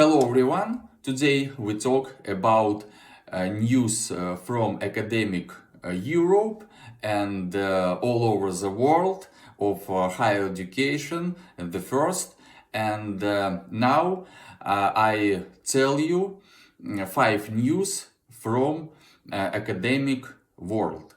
Hello everyone, today we talk about news from academic Europe and all over the world of higher education, the first. And now I tell you 5 news from academic world.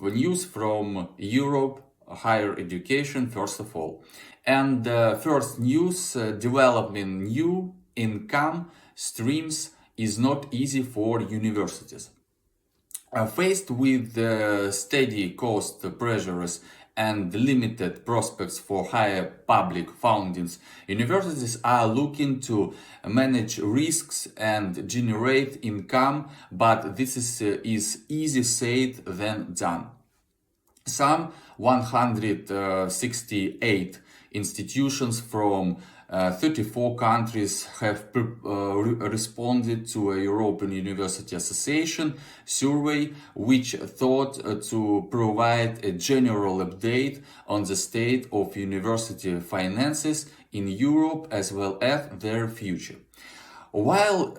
News from Europe, higher education first of all. And first news, developing new income streams is not easy for universities. Faced with steady cost pressures and limited prospects for higher public fundings, universities are looking to manage risks and generate income, but this is easier said than done. Some 168 institutions from 34 countries have responded to a European University Association survey, which thought to provide a general update on the state of university finances in Europe as well as their future. While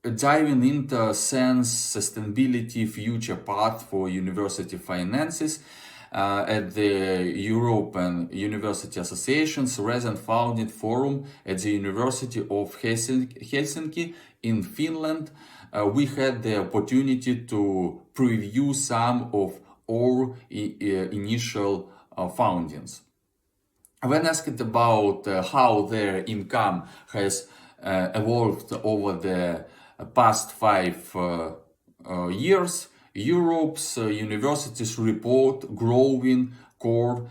diving into sense sustainability future path for university finances, at the European University Association's recent founded forum at the University of Helsinki in Finland, we had the opportunity to preview some of our initial foundings. When asked about how their income has evolved over the past 5 years, Europe's universities report growing core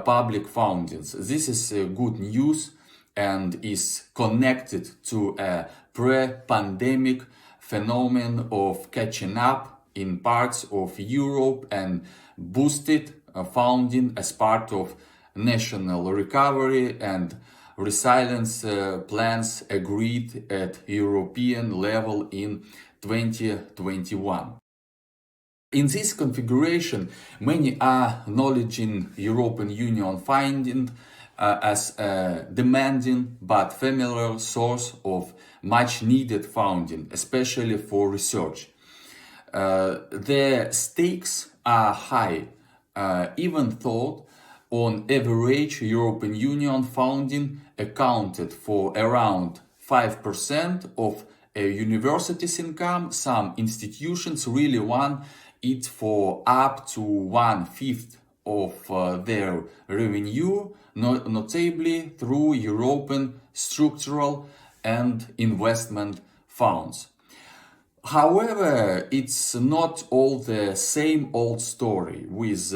public fundings. This is good news and is connected to a pre-pandemic phenomenon of catching up in parts of Europe and boosted funding as part of national recovery and resilience plans agreed at European level in 2021. In this configuration, many are acknowledging European Union funding as a demanding but familiar source of much needed funding, especially for research. The stakes are high, even though on average European Union funding accounted for around 5% of a university's income. Some institutions really want it for up to 1/5 of their revenue, notably through European structural and investment funds. However, it's not all the same old story. With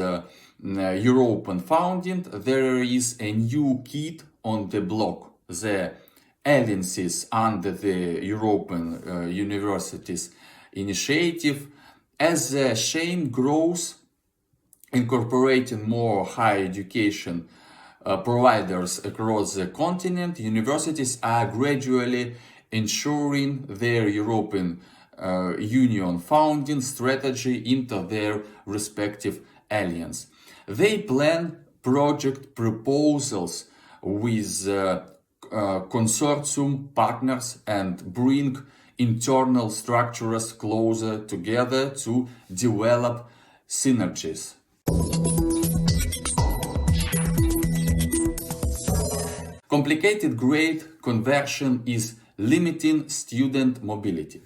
European funding, there is a new kid on the block. The alliances under the European Universities Initiative. As the chain grows, incorporating more higher education providers across the continent, universities are gradually ensuring their European Union funding strategy into their respective alliance. They plan project proposals with consortium partners and bring internal structures closer together to develop synergies. Complicated grade conversion is limiting student mobility.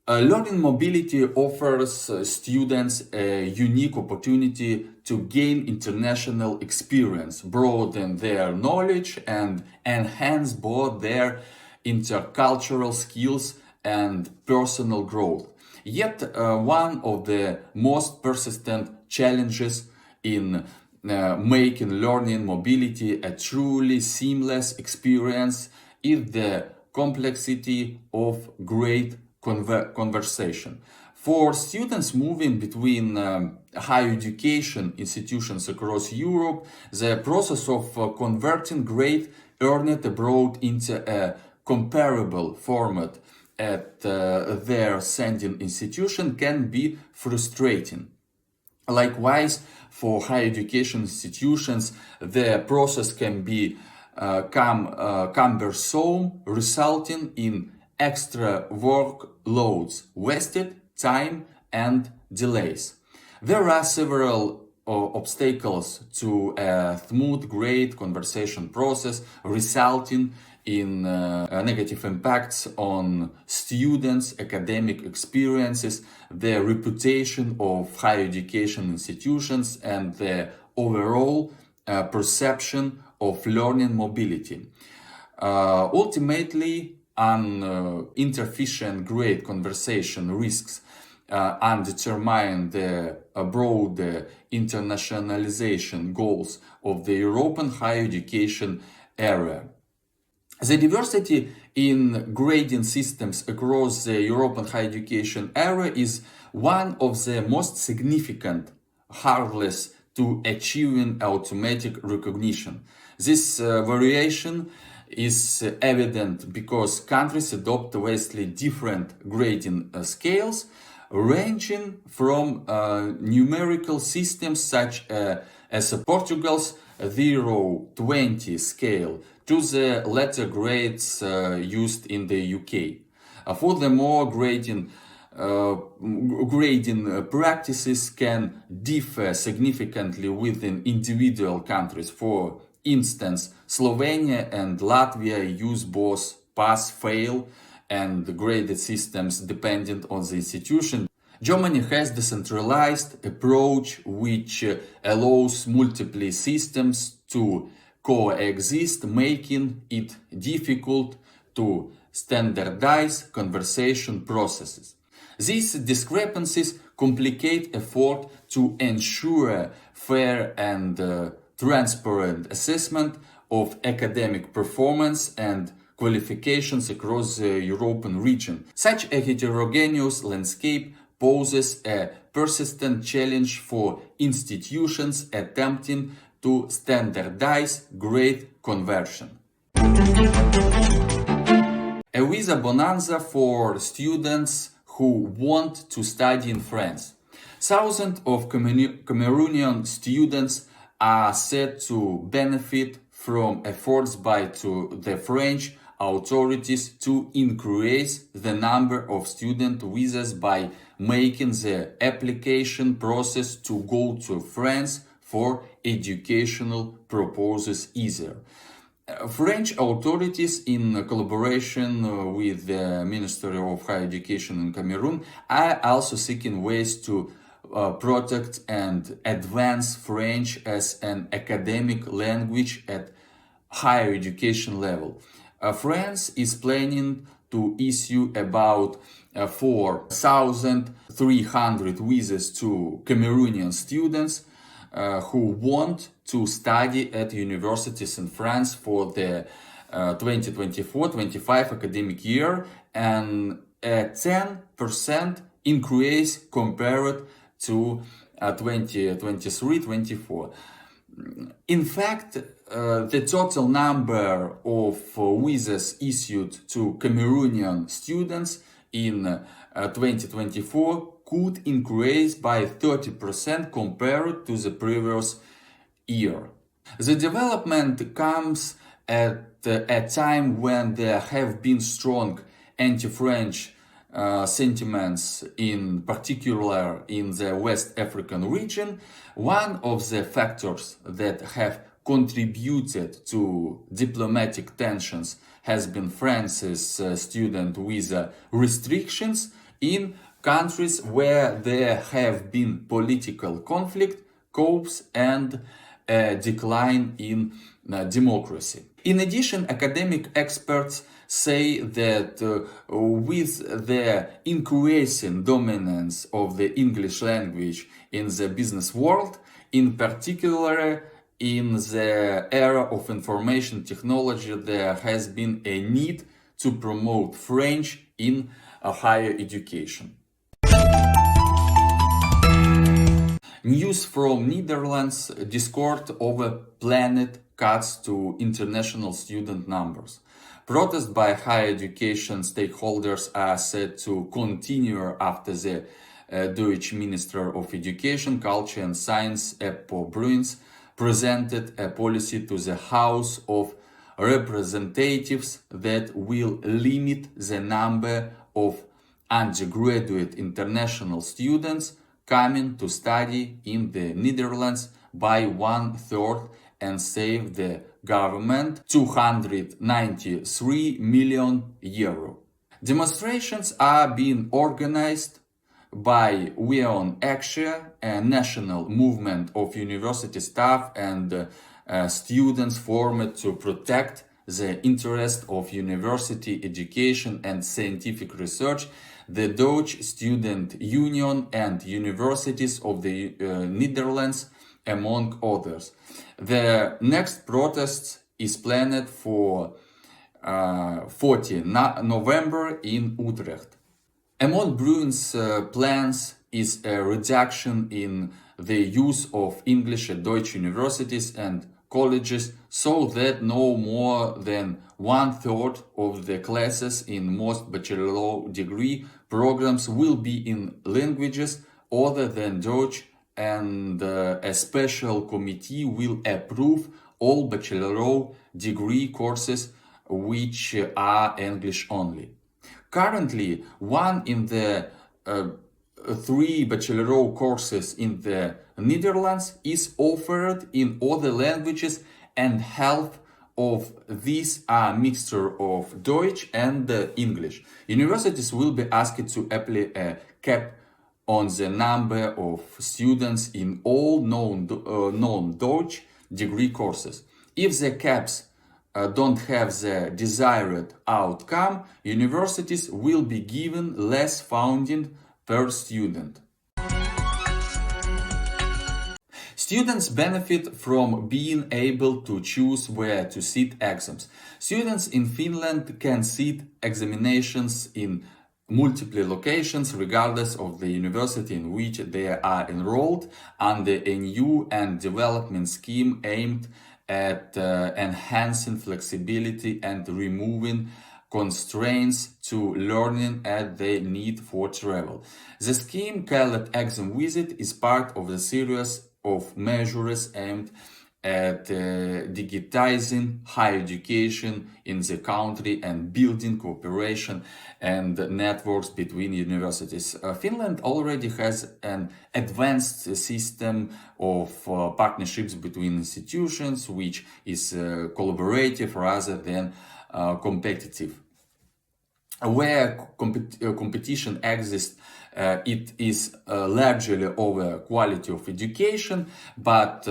Learning mobility offers students a unique opportunity to gain international experience, broaden their knowledge, and enhance both their intercultural skills and personal growth. Yet, one of the most persistent challenges in making learning mobility a truly seamless experience is the complexity of grade conversation. For students moving between higher education institutions across Europe, the process of converting grade earned abroad into a comparable format at their sending institution can be frustrating. Likewise, for higher education institutions, the process can be cumbersome, resulting in extra workloads, wasted time, and delays. There are several obstacles to a smooth, great conversation process, resulting in negative impacts on students' academic experiences, the reputation of higher education institutions, and the overall perception of learning mobility. Ultimately, an insufficient great conversation risks undetermine the broad internationalization goals of the European higher education area. The diversity in grading systems across the European higher education area is one of the most significant hurdles to achieving automatic recognition. This variation is evident because countries adopt vastly different grading scales, ranging from numerical systems such as Portugal's 0-20 scale to the letter grades used in the UK. Furthermore, grading practices can differ significantly within individual countries. For instance, Slovenia and Latvia use both pass-fail and graded systems dependent on the institution. Germany has decentralized approach which allows multiple systems to coexist, making it difficult to standardize conversation processes. These discrepancies complicate effort to ensure fair and transparent assessment of academic performance and qualifications across the European region. Such a heterogeneous landscape poses a persistent challenge for institutions attempting to standardize grade conversion. A visa bonanza for students who want to study in France. Thousands of Cameroonian students are said to benefit from efforts by the French authorities to increase the number of student visas by making the application process to go to France for educational purposes easier. French authorities, in collaboration with the Ministry of Higher Education in Cameroon, are also seeking ways to protect and advance French as an academic language at higher education level. France is planning to issue about 4,300 visas to Cameroonian students who want to study at universities in France for the 2024-25 academic year, and a 10% increase compared to 2023-24. In fact, the total number of visas issued to Cameroonian students in 2024 could increase by 30% compared to the previous year. The development comes at a time when there have been strong anti-French sentiments, in particular in the West African region. One of the factors that have contributed to diplomatic tensions has been France's student visa restrictions in countries where there have been political conflict, coups, and a decline in democracy. In addition, academic experts say that with the increasing dominance of the English language in the business world, in particular in the era of information technology, there has been a need to promote French in higher education. News from Netherlands: discord over planned cuts to international student numbers. Protests by higher education stakeholders are said to continue after the Dutch Minister of Education, Culture and Science, Eppo Bruins, presented a policy to the House of representatives that will limit the number of undergraduate international students coming to study in the Netherlands by 1/3 and save the government €293 million. Demonstrations are being organized by We On Axia, a national movement of university staff and students formed to protect the interest of university education and scientific research, the Dutch Student Union and Universities of the Netherlands, among others. The next protest is planned for 40 November in Utrecht. Among Bruin's plans is a reduction in the use of English at Deutsch universities and colleges so that no more than 1/3 of the classes in most bachelor degree programs will be in languages other than Dutch, and a special committee will approve all bachelor degree courses which are English only. Currently, one in the 3 bachelor courses in the Netherlands is offered in other languages, and half of these are a mixture of Deutsch and English. Universities will be asked to apply a cap on the number of students in all non-Deutsch degree courses. If the caps don't have the desired outcome, universities will be given less funding per student. Students benefit from being able to choose where to sit exams. Students in Finland can sit examinations in multiple locations regardless of the university in which they are enrolled under a new and development scheme aimed at enhancing flexibility and removing constraints to learning as they need for travel. The scheme, called Exam Visit, is part of the series of measures aimed at digitizing higher education in the country and building cooperation and networks between universities. Finland already has an advanced system of partnerships between institutions, which is collaborative rather than competitive. Where competition exists, it is largely over quality of education, but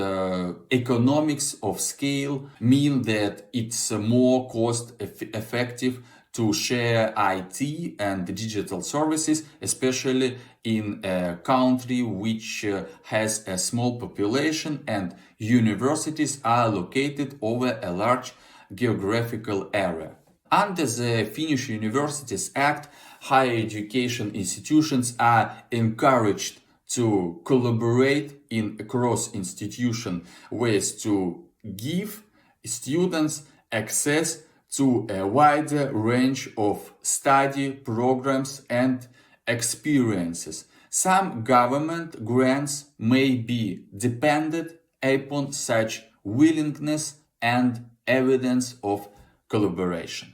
economics of scale mean that it's more cost effective to share IT and digital services, especially in a country which has a small population and universities are located over a large geographical area. Under the Finnish Universities Act, higher education institutions are encouraged to collaborate in cross-institution ways to give students access to a wider range of study programs and experiences. Some government grants may be dependent upon such willingness and evidence of collaboration.